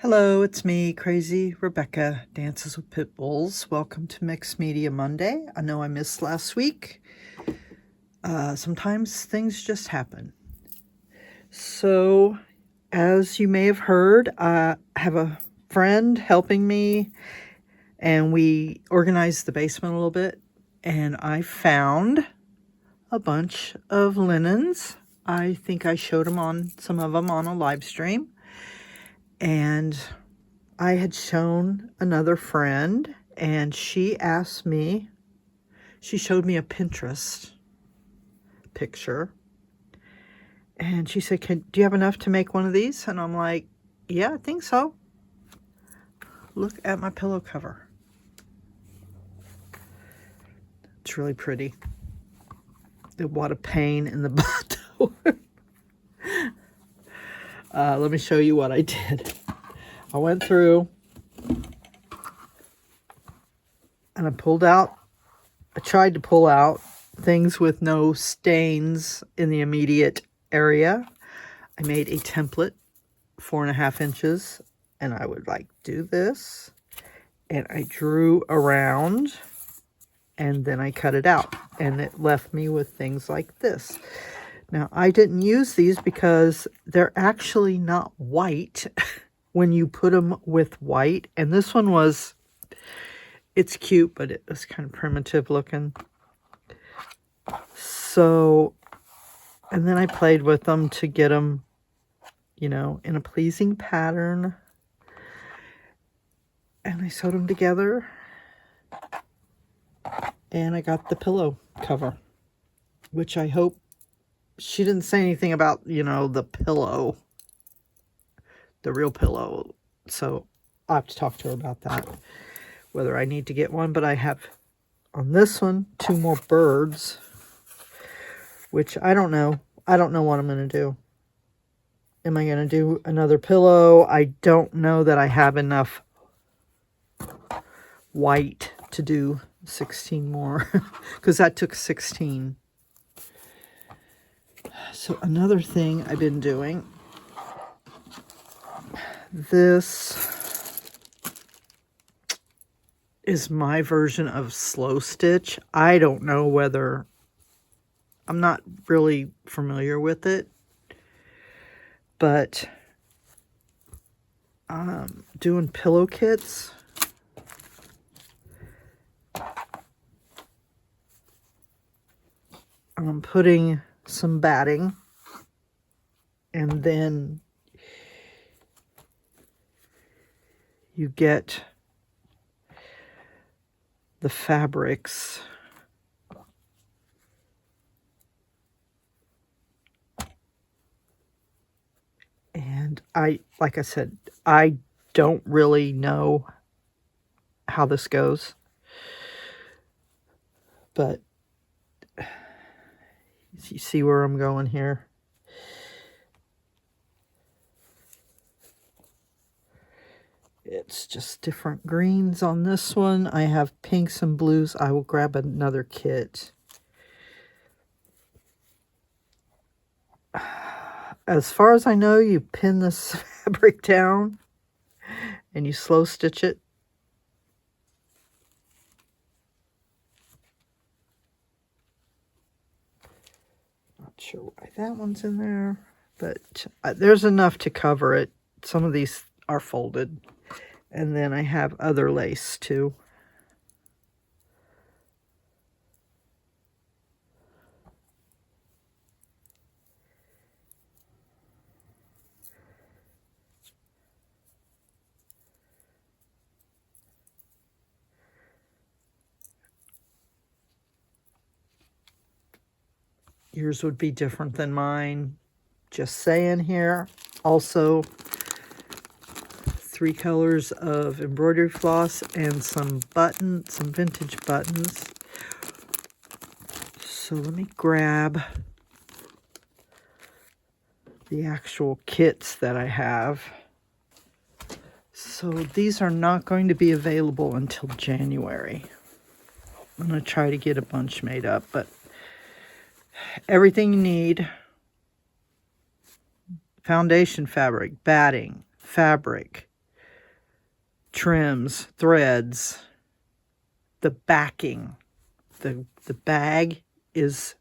Hello, it's me, Crazy Rebecca, Dances with Pitbulls. Welcome to Mixed Media Monday. I know I missed last week. Sometimes things just happen. So, as you may have heard, I have a friend helping me, and we organized the basement a little bit, and I found a bunch of linens. I think I showed some of them on a live stream. And I had shown another friend, and she showed me a Pinterest picture. And she said, do you have enough to make one of these? And I'm like, yeah, I think so. Look at my pillow cover. It's really pretty. What a pain in the butt. Let me show you what I did. I went through and I tried to pull out things with no stains in the immediate area. I made a template 4.5 inches, and I would do this, and I drew around, and then I cut it out, and it left me with things like this. Now, I didn't use these because they're actually not white when you put them with white. And this one it's cute, but it was kind of primitive looking. So, and then I played with them to get them, in a pleasing pattern. And I sewed them together. And I got the pillow cover, which I hope. She didn't say anything about, the pillow, the real pillow. So I'll have to talk to her about that, whether I need to get one. But I have on this one 2 more birds, which I don't know. I don't know what I'm going to do. Am I going to do another pillow? I don't know that I have enough white to do 16 more because that took 16. So another thing I've been doing, this is my version of slow stitch. I don't know whether, I'm not really familiar with it, but doing pillow kits. I'm putting some batting, and then you get the fabrics. And like I said, I don't really know how this goes, but you see where I'm going here. It's just different greens on this one. I have pinks and blues. I will grab another kit. As far as I know, you pin this fabric down and you slow stitch it. Not sure why that one's in there, but there's enough to cover it. Some of these are folded. And then I have other lace too. Yours would be different than mine. Just saying here. Also, 3 colors of embroidery floss and some vintage buttons. So let me grab the actual kits that I have. So these are not going to be available until January. I'm going to try to get a bunch made up, but everything you need: foundation fabric, batting, fabric, trims, threads, the backing. The bag is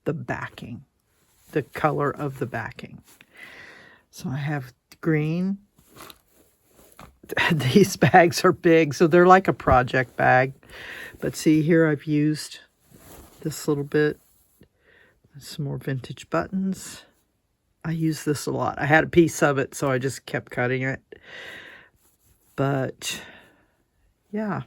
the backing, the color of the backing. So I have green. These bags are big, so they're like a project bag. But see here, I've used this little bit. Some more vintage buttons. I use this a lot. I had a piece of it, so I just kept cutting it. But yeah.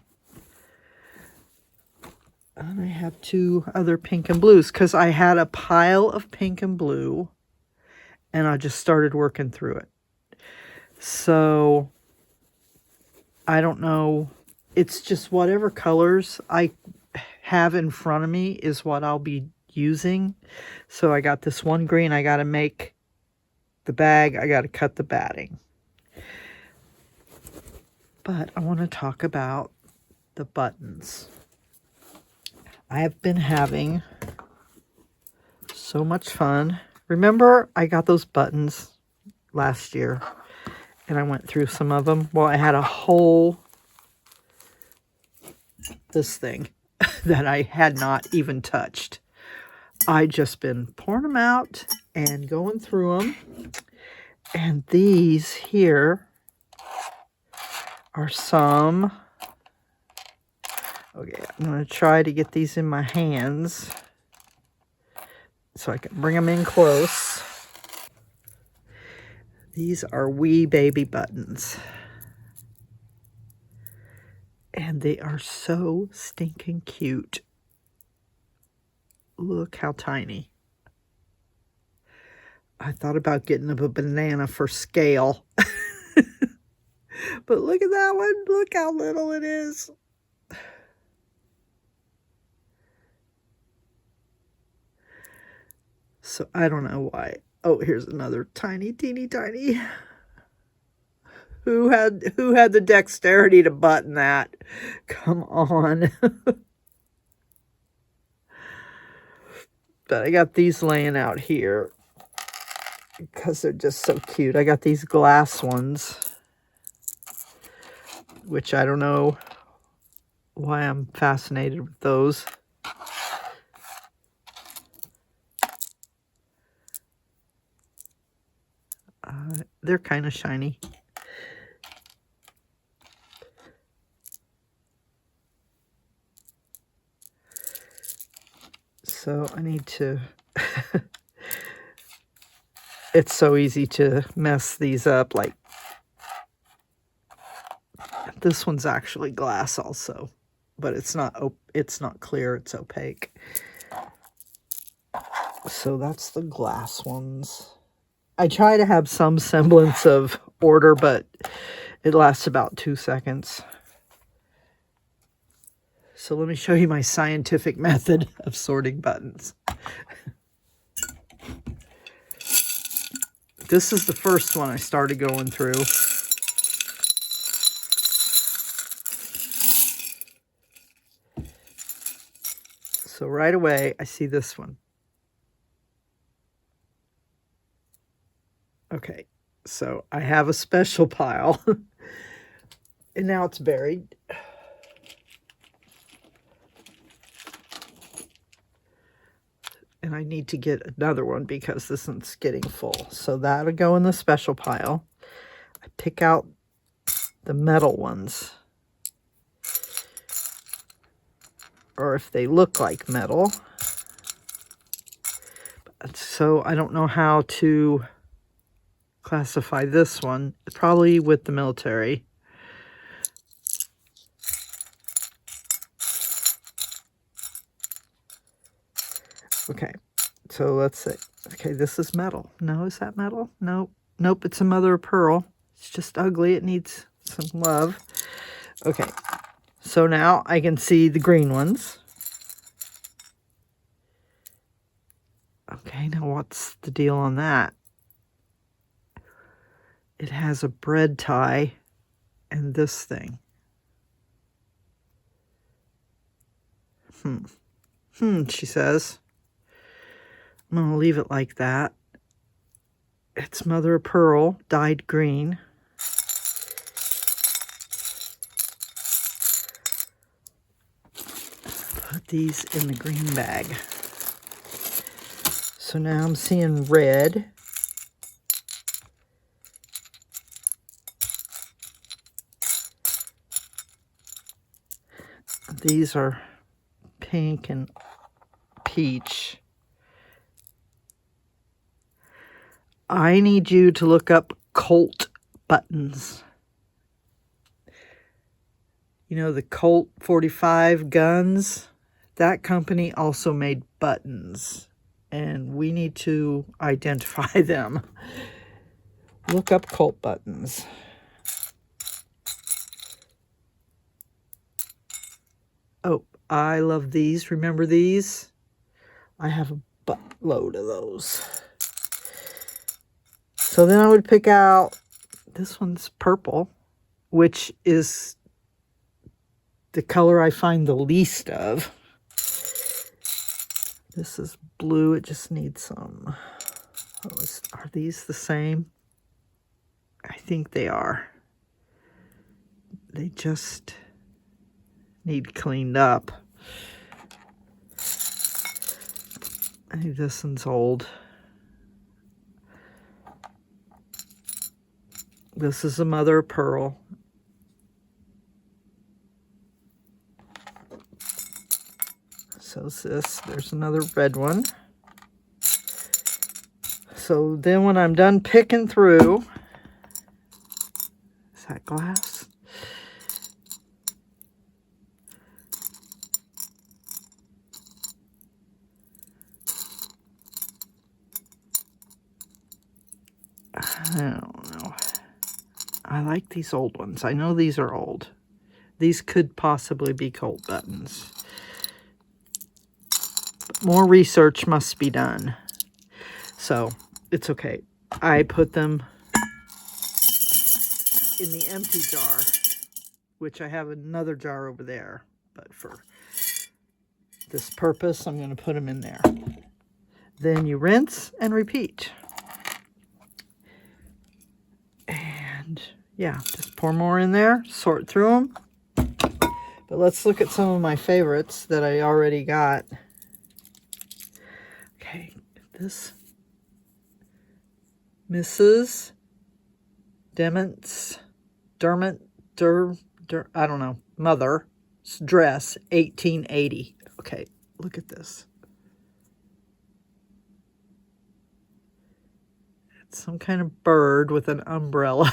And I have 2 other pink and blues because I had a pile of pink and blue and I just started working through it. So I don't know. It's just whatever colors I have in front of me is what I'll be using. So I got this one green. I got to make the bag. I got to cut the batting. But I want to talk about the buttons. I have been having so much fun. Remember, I got those buttons last year, and I went through some of them. Well, I had a whole, this thing that I had not even touched. I just been pouring them out and going through them. And these here are some. Okay, I'm going to try to get these in my hands so I can bring them in close. These are wee baby buttons. And they are so stinking cute. Look how tiny. I thought about getting a banana for scale. But look at that one. Look how little it is. So I don't know why. Oh, here's another tiny, teeny, tiny. Who had the dexterity to button that? Come on. But I got these laying out here because they're just so cute. I got these glass ones, which I don't know why I'm fascinated with those. They're kind of shiny. So I need to, it's so easy to mess these up. Like this one's actually glass also, but it's not clear, it's opaque. So that's the glass ones. I try to have some semblance of order, but it lasts about 2 seconds. So let me show you my scientific method of sorting buttons. This is the first one I started going through. So right away, I see this one. Okay, so I have a special pile, and now it's buried. And I need to get another one because this one's getting full. So that'll go in the special pile. I pick out the metal ones. Or if they look like metal. So I don't know how to classify this one. Probably with the military. Okay, so let's see. Okay, this is metal. No, is that metal? Nope. Nope, it's a mother of pearl. It's just ugly. It needs some love. Okay, so now I can see the green ones. Okay, now what's the deal on that? It has a bread tie and this thing. She says. I'm going to leave it like that. It's mother of pearl, dyed green. put these in the green bag. So now I'm seeing red. These are pink and peach. I need you to look up Colt buttons. You know, the Colt 45 guns? That company also made buttons, and we need to identify them. Look up Colt buttons. Oh, I love these. Remember these? I have a buttload of those. So then I would pick out, this one's purple, which is the color I find the least of. This is blue. It just needs some. Are these the same? I think they are. They just need cleaned up. I think this one's old. This is a mother of pearl. So is this. There's another red one. So then when I'm done picking through, is that glass? I don't know. I like these old ones. I know these are old. These could possibly be Colt buttons. But more research must be done. So, it's okay. I put them in the empty jar, which I have another jar over there. But for this purpose, I'm going to put them in there. Then you rinse and repeat. And yeah, just pour more in there, sort through them. But let's look at some of my favorites that I already got. Okay, this Mrs. Dermot's I don't know, mother's dress, 1880. Okay, look at this. It's some kind of bird with an umbrella.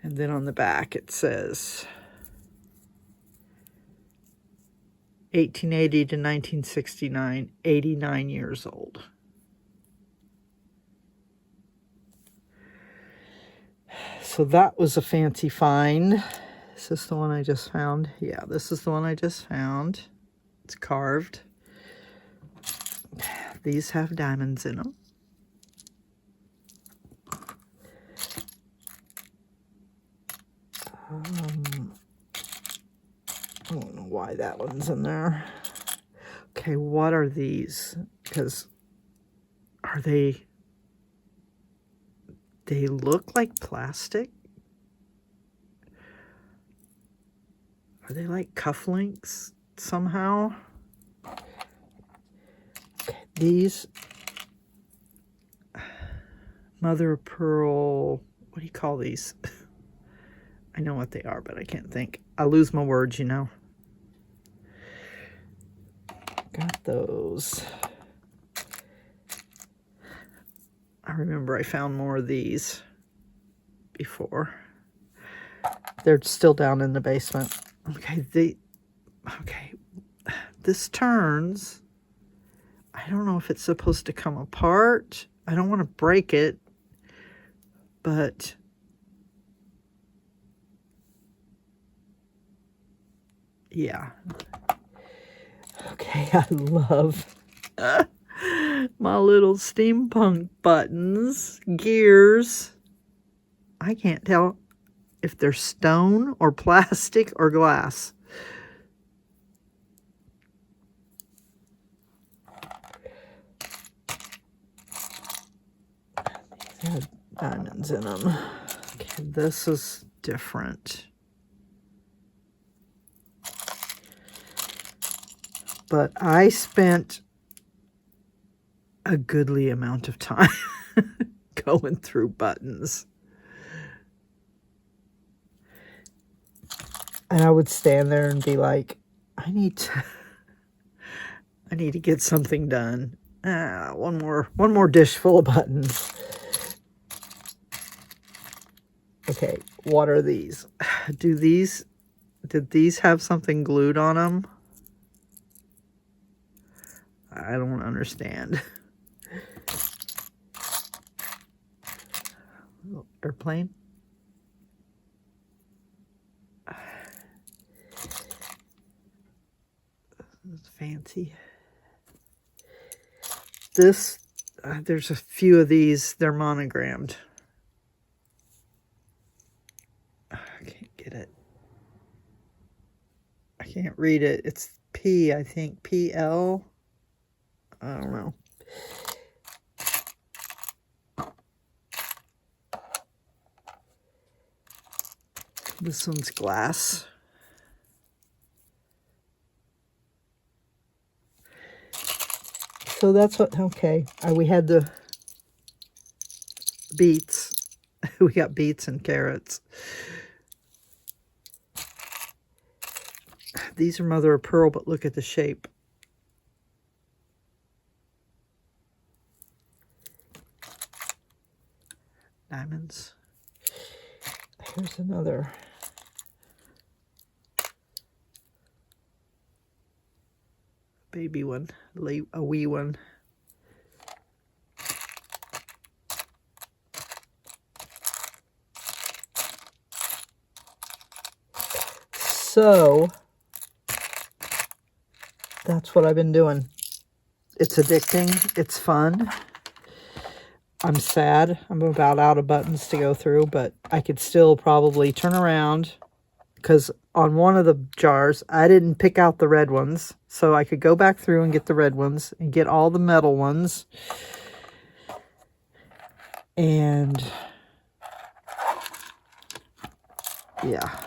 And then on the back it says 1880 to 1969, 89 years old. So that was a fancy find. Is this the one I just found? Yeah, this is the one I just found. It's carved. These have diamonds in them. I don't know why that one's in there. Okay, what are these? Because are they look like plastic? Are they like cufflinks somehow? Okay, these mother of pearl, what do you call these? I know what they are, but I can't think. I lose my words, you know. Got those. I remember I found more of these before. They're still down in the basement. Okay, this turns. I don't know if it's supposed to come apart. I don't want to break it, but yeah. Okay, I love my little steampunk buttons, gears. I can't tell if they're stone or plastic or glass. These have diamonds in them. Okay, this is different. but I spent a goodly amount of time going through buttons. And I would stand there and be like, I need to get something done. One more dish full of buttons. Okay, what are these? Did these have something glued on them? I don't understand. Airplane. That's fancy. This, there's a few of these. They're monogrammed. I can't get it. I can't read it. It's P, I think. PL. I don't know. This one's glass. So that's what, okay. We had the beets. We got beets and carrots. These are mother of pearl, but look at the shape. Diamonds. Here's another. Baby one, a wee one. So that's what I've been doing. It's addicting. It's fun. I'm sad. I'm about out of buttons to go through, but I could still probably turn around because on one of the jars, I didn't pick out the red ones. So I could go back through and get the red ones and get all the metal ones. And yeah.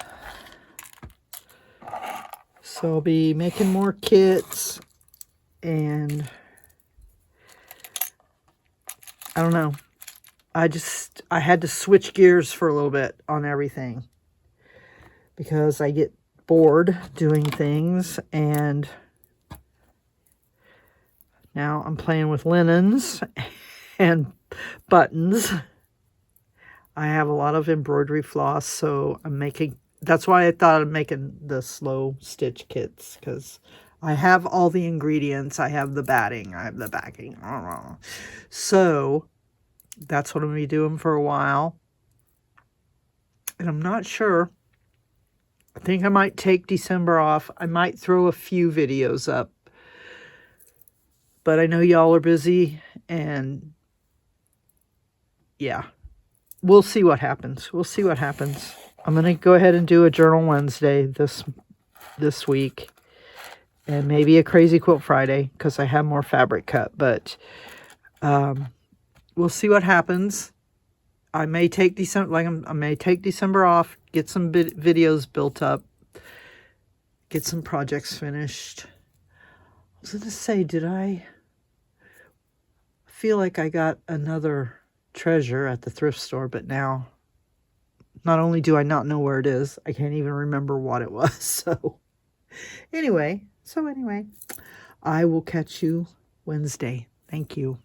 So I'll be making more kits, and I don't know. I had to switch gears for a little bit on everything because I get bored doing things, and now I'm playing with linens and buttons. I have a lot of embroidery floss, so I'm making, that's why I thought I'm making the slow stitch kits, because I have all the ingredients. I have the batting, I have the backing. So that's what I'm going to be doing for a while. And I'm not sure. I think I might take December off. I might throw a few videos up. But I know y'all are busy, and yeah. We'll see what happens. We'll see what happens. I'm going to go ahead and do a Journal Wednesday this week. And maybe a Crazy Quilt Friday because I have more fabric cut. But we'll see what happens. I may take December, I may take December off, get some videos built up, get some projects finished. I was going to say, did I feel like I got another treasure at the thrift store, but now not only do I not know where it is, I can't even remember what it was. So anyway, I will catch you Wednesday. Thank you.